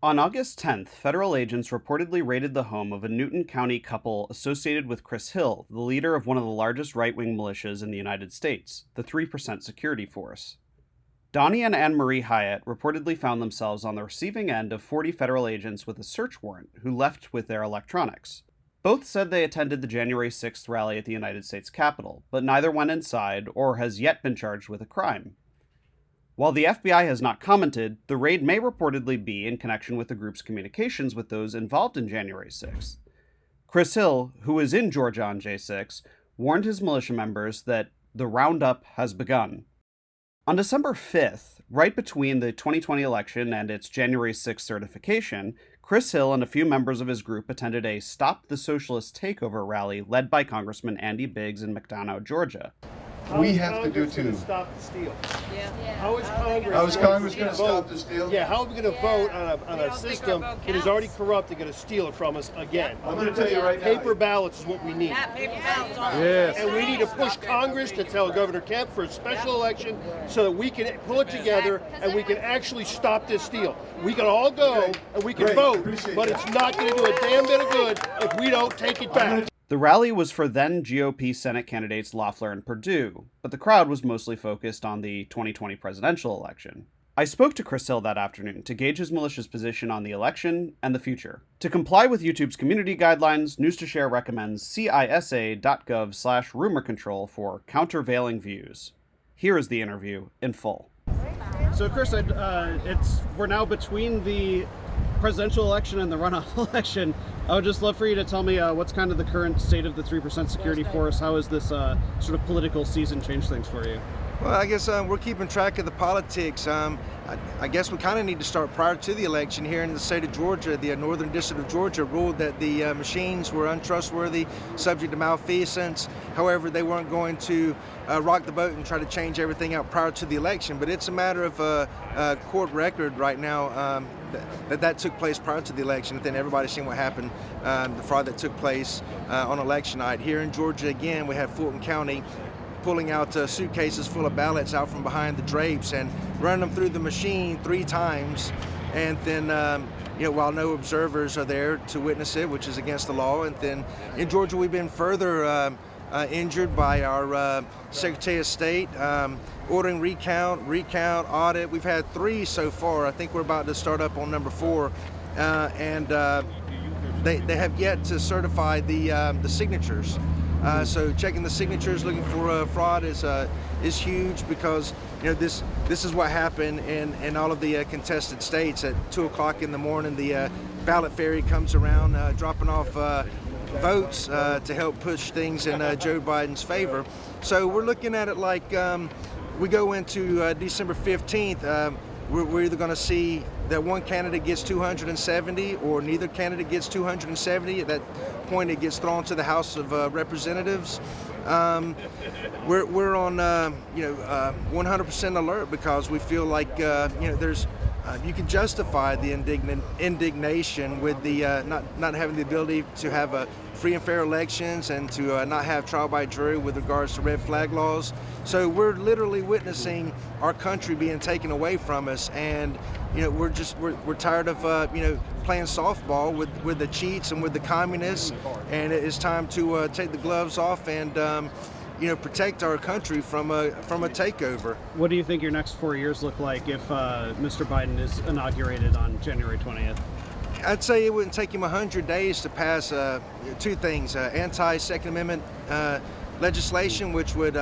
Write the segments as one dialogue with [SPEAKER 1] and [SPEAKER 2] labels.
[SPEAKER 1] On August 10th, federal agents reportedly raided the home of a Newton County couple associated with Chris Hill, the leader of one of the largest right-wing militias in the United States, the 3% Security Force. Donnie and Annemarie Hyatt reportedly found themselves on the receiving end of 40 federal agents with a search warrant who left with their electronics. Both said they attended the January 6th rally at the United States Capitol, but neither went inside or has yet been charged with a crime. While the FBI has not commented, the raid may reportedly be in connection with the group's communications with those involved in January 6th. Chris Hill, who was in Georgia on J6, warned his militia members that the roundup has begun. On December 5th, right between the 2020 election and its January 6th certification, Chris Hill and a few members of his group attended a Stop the Socialist Takeover rally led by Congressman Andy Biggs in McDonough, Georgia.
[SPEAKER 2] We have to do too.
[SPEAKER 3] Stop the steal.
[SPEAKER 4] Yeah.
[SPEAKER 3] How is
[SPEAKER 2] Congress going to stop the steal?
[SPEAKER 3] Yeah, how are we going to vote on a system that is already corrupt and going to steal it from us again?
[SPEAKER 2] I'm going to tell you right now.
[SPEAKER 3] Paper ballots is what we need.
[SPEAKER 2] Yes.
[SPEAKER 3] And we need to push Congress to tell Governor Kemp for a special election so that we can pull it together and we can actually stop this steal. We can all go and we can vote, but it's not going to do a damn bit of good if we don't take it back.
[SPEAKER 1] The rally was for then-GOP Senate candidates Loeffler and Perdue, but the crowd was mostly focused on the 2020 presidential election. I spoke to Chris Hill that afternoon to gauge his militia's position on the election and the future. To comply with YouTube's community guidelines, News to Share recommends cisa.gov/rumor control for countervailing views. Here is the interview in full. So Chris, we're now between the presidential election and the runoff election. I would just love for you to tell me what's kind of the current state of the 3% security force. How has this sort of political season changed things for you?
[SPEAKER 5] Well, I guess we're keeping track of the politics. I guess we kind of need to start prior to the election here in the state of Georgia. The Northern District of Georgia ruled that the machines were untrustworthy, subject to malfeasance. However, they weren't going to rock the boat and try to change everything out prior to the election. But it's a matter of court record right now that took place prior to the election. And then everybody's seen what happened, the fraud that took place on election night. Here in Georgia, again, we have Fulton County pulling out suitcases full of ballots out from behind the drapes and running them through the machine 3 times, and then while no observers are there to witness it, which is against the law. And then in Georgia, we've been further injured by our Secretary of State ordering recount, audit. We've had 3 so far. I think we're about to start up on number 4, and they have yet to certify the signatures. So checking the signatures, looking for fraud is huge, because this is what happened in all of the contested states. At 2 o'clock in the morning, the ballot ferry comes around dropping off votes to help push things in Joe Biden's favor. So we're looking at it like we go into December 15th. We're either going to see that one candidate gets 270 or neither candidate gets 270. At that point, it gets thrown to the House of Representatives. We're on 100% alert, because we feel like there's you can justify the indignation with the not having the ability to have free and fair elections and to not have trial by jury with regards to red flag laws. So we're literally witnessing our country being taken away from us, and we're tired of playing softball with the cheats and with the communists, and it's time to take the gloves off and protect our country from a takeover.
[SPEAKER 1] What do you think your next 4 years look like if Mr. Biden is inaugurated on January 20th?
[SPEAKER 5] I'd say it wouldn't take him 100 days to pass 2 things: anti-Second Amendment legislation, which would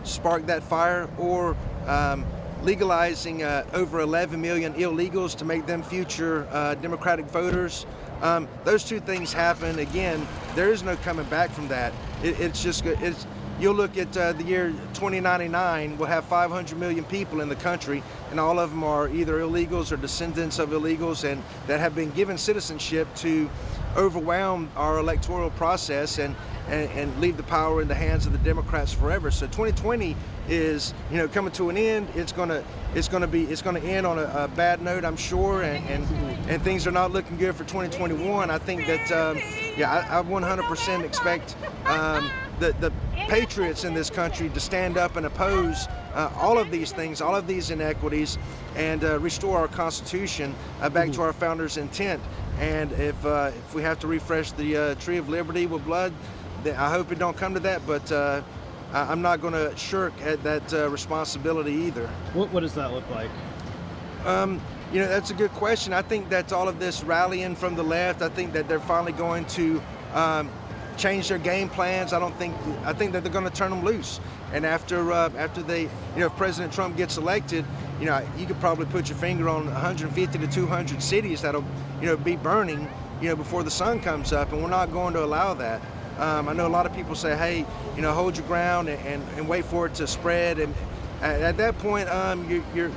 [SPEAKER 5] spark that fire, or legalizing over 11 million illegals to make them future Democratic voters. Those 2 things happen, again, there is no coming back from that. You'll look at the year 2099, we'll have 500 million people in the country, and all of them are either illegals or descendants of illegals, and that have been given citizenship to overwhelm our electoral process and leave the power in the hands of the Democrats forever. So 2020 is coming to an end. It's going to end on a bad note, I'm sure, and things are not looking good for 2021. I think that I 100% expect the patriots in this country to stand up and oppose all of these things, all of these inequities, and restore our Constitution back to our founders' intent. And if we have to refresh the tree of liberty with blood, I hope it don't come to that, but I'm not going to shirk at that responsibility either.
[SPEAKER 1] What does that look like?
[SPEAKER 5] You know, that's a good question. I think that all of this rallying from the left, I think that they're finally going to change their game plans. I think that they're going to turn them loose. And after they, you know, if President Trump gets elected, you know, you could probably put your finger on 150 to 200 cities that'll, you know, be burning, you know, before the sun comes up, and we're not going to allow that. I know a lot of people say, hey, you know, hold your ground and wait for it to spread. And at that point, you're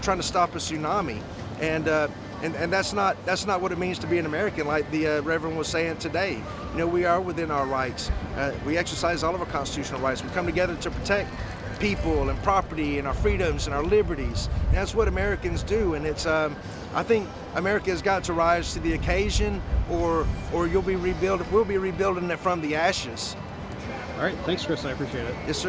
[SPEAKER 5] trying to stop a tsunami, and that's not what it means to be an American, like the Reverend was saying today. You know, we are within our rights. We exercise all of our constitutional rights. We come together to protect people and property and our freedoms and our liberties. And that's what Americans do, and it's I think America has got to rise to the occasion, or we'll be rebuilding it from the ashes.
[SPEAKER 1] All right, thanks, Chris. I appreciate it.
[SPEAKER 5] Yes, sir.